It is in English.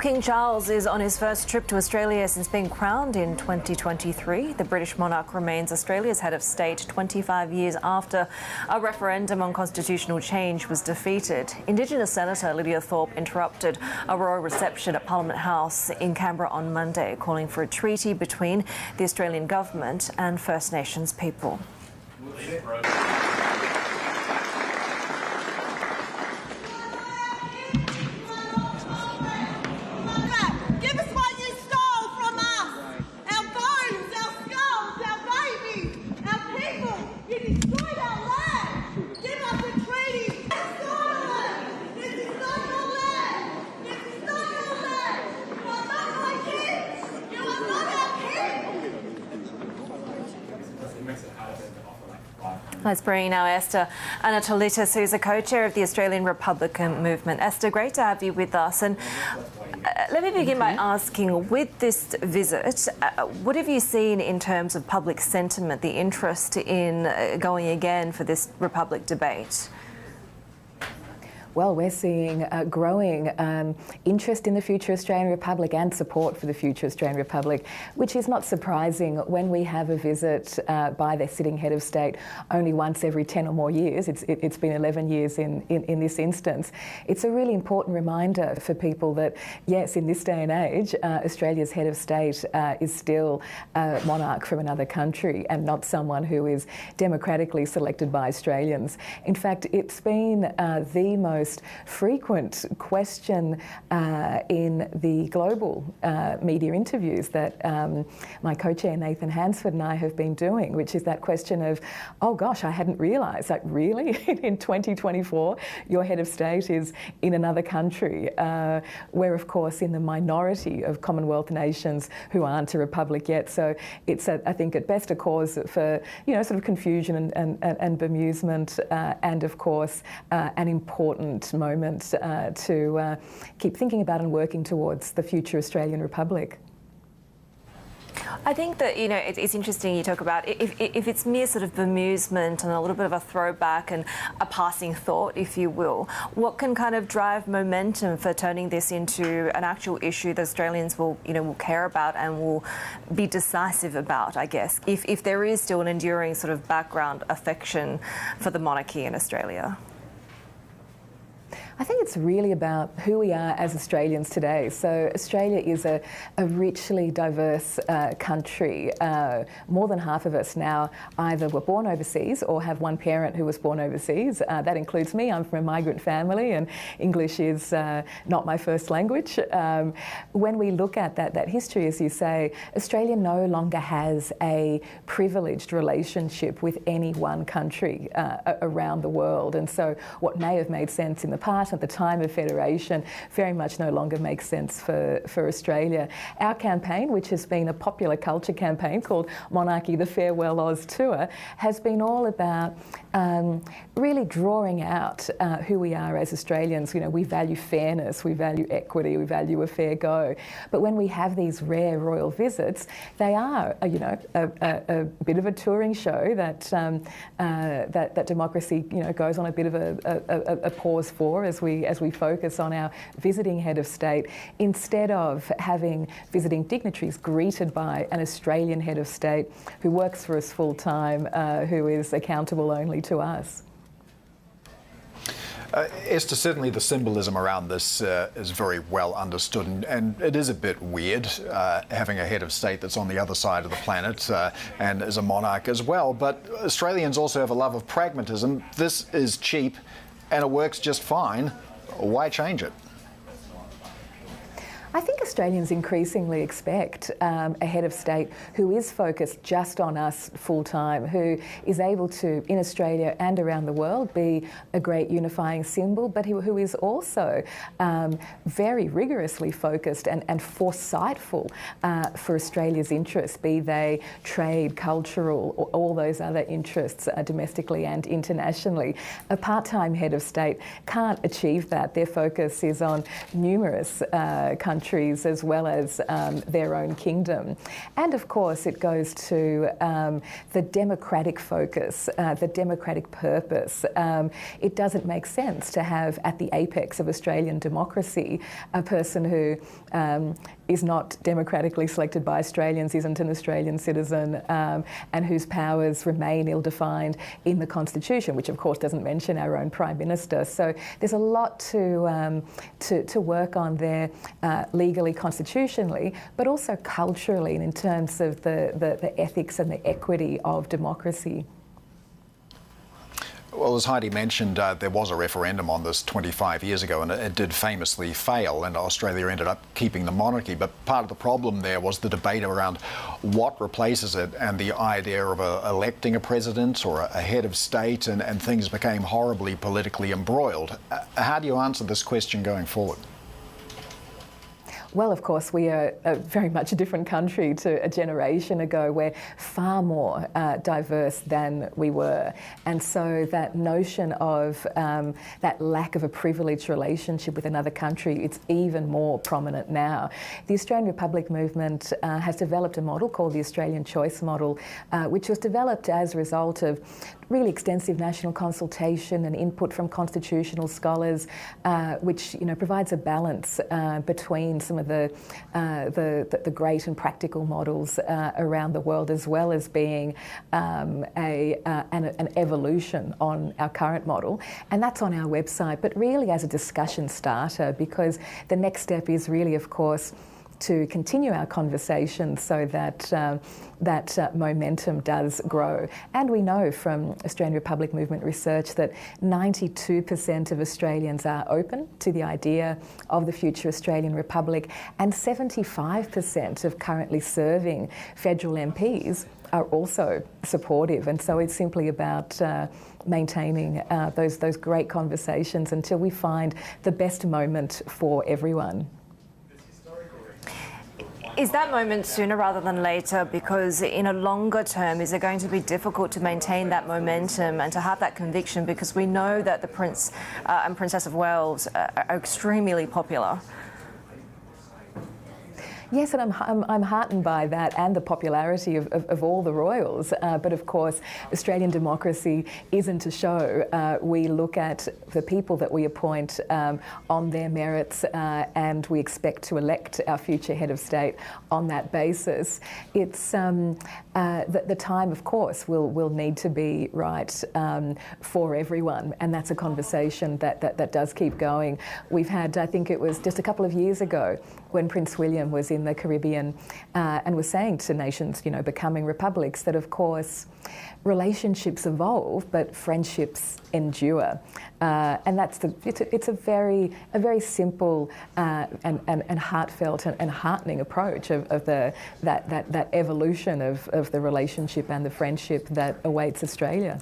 King Charles is on his first trip to Australia since being crowned in 2023. The British monarch remains Australia's head of state 25 years after a referendum on constitutional change was defeated. Indigenous Senator Lidia Thorpe interrupted a royal reception at Parliament House in Canberra on Monday, calling for a treaty between the Australian government and First Nations people. Let's bring now Esther Anatolitis, who's a co-chair of the Australian Republican Movement. Esther, great to have you with us. And let me begin by asking, with this visit, what have you seen in terms of public sentiment, the interest in going again for this Republic debate? Well, we're seeing growing interest in the future Australian Republic and support for the future Australian Republic, which is not surprising when we have a visit by their sitting head of state only once every 10 or more years. It's been 11 years in this instance. It's a really important reminder for people that, yes, in this day and age, Australia's head of state is still a monarch from another country and not someone who is democratically selected by Australians. In fact, it's been the most frequent question in the global media interviews that my co-chair Nathan Hansford and I have been doing, which is that question of, oh gosh, I hadn't realised, like really in 2024 your head of state is in another country. We're of course in the minority of Commonwealth nations who aren't a republic yet, so it's I think at best a cause for sort of confusion and bemusement, and of course an important moment to keep thinking about and working towards the future Australian Republic. I think that, it's interesting you talk about if it's mere sort of bemusement and a little bit of a throwback and a passing thought, if you will, what can kind of drive momentum for turning this into an actual issue that Australians will care about and will be decisive about, I guess, if there is still an enduring sort of background affection for the monarchy in Australia? I think it's really about who we are as Australians today. So Australia is a richly diverse country. More than half of us now either were born overseas or have one parent who was born overseas. That includes me. I'm from a migrant family and English is not my first language. When we look at that history, as you say, Australia no longer has a privileged relationship with any one country around the world. And so what may have made sense in the past at the time of federation very much no longer makes sense for Australia. Our campaign, which has been a popular culture campaign called Monarchy, the Farewell Oz Tour, has been all about really drawing out who we are as Australians. We value fairness, we value equity, we value a fair go. But when we have these rare royal visits, they are, a bit of a touring show that that democracy, goes on a bit of a pause for as we focus on our visiting head of state, instead of having visiting dignitaries greeted by an Australian head of state who works for us full time, who is accountable only to us. Esther, certainly the symbolism around this is very well understood, and it is a bit weird having a head of state that's on the other side of the planet and is a monarch as well. But Australians also have a love of pragmatism. This is cheap and it works just fine. Why change it? I think Australians increasingly expect a head of state who is focused just on us full time, who is able to, in Australia and around the world, be a great unifying symbol, but who is also very rigorously focused and foresightful for Australia's interests, be they trade, cultural, or all those other interests domestically and internationally. A part-time head of state can't achieve that. Their focus is on numerous countries countries as well as their own kingdom. And of course, it goes to the democratic focus, the democratic purpose. It doesn't make sense to have at the apex of Australian democracy a person who is not democratically selected by Australians, isn't an Australian citizen, and whose powers remain ill-defined in the Constitution, which of course doesn't mention our own Prime Minister. So there's a lot to work on there, legally, constitutionally, but also culturally and in terms of the ethics and the equity of democracy. Well, as Haidi mentioned, there was a referendum on this 25 years ago, and it did famously fail, and Australia ended up keeping the monarchy. But part of the problem there was the debate around what replaces it and the idea of electing a president or a head of state, and things became horribly politically embroiled. How do you answer this question going forward? Well, of course, we are very much a different country to a generation ago. We're far more diverse than we were. And so that notion of that lack of a privileged relationship with another country, it's even more prominent now. The Australian Republic movement has developed a model called the Australian Choice Model, which was developed as a result of really extensive national consultation and input from constitutional scholars, which provides a balance between some of the great and practical models around the world, as well as being an evolution on our current model. And that's on our website, but really as a discussion starter, because the next step is really, of course, to continue our conversation so that that momentum does grow. And we know from Australian Republic movement research that 92% of Australians are open to the idea of the future Australian Republic, and 75% of currently serving federal MPs are also supportive. And so it's simply about maintaining those great conversations until we find the best moment for everyone. Is that moment sooner rather than later? Because in a longer term, is it going to be difficult to maintain that momentum and to have that conviction? Because we know that the Prince and Princess of Wales are extremely popular. Yes, and I'm heartened by that and the popularity of all the royals. But of course, Australian democracy isn't a show. We look at the people that we appoint on their merits, and we expect to elect our future head of state on that basis. It's the time, of course, will need to be right for everyone, and that's a conversation that does keep going. We've had, I think it was just a couple of years ago, when Prince William was in the Caribbean and was saying to nations, becoming republics, that of course relationships evolve, but friendships endure, and it's a very simple and heartfelt and heartening approach of that evolution of the relationship and the friendship that awaits Australia.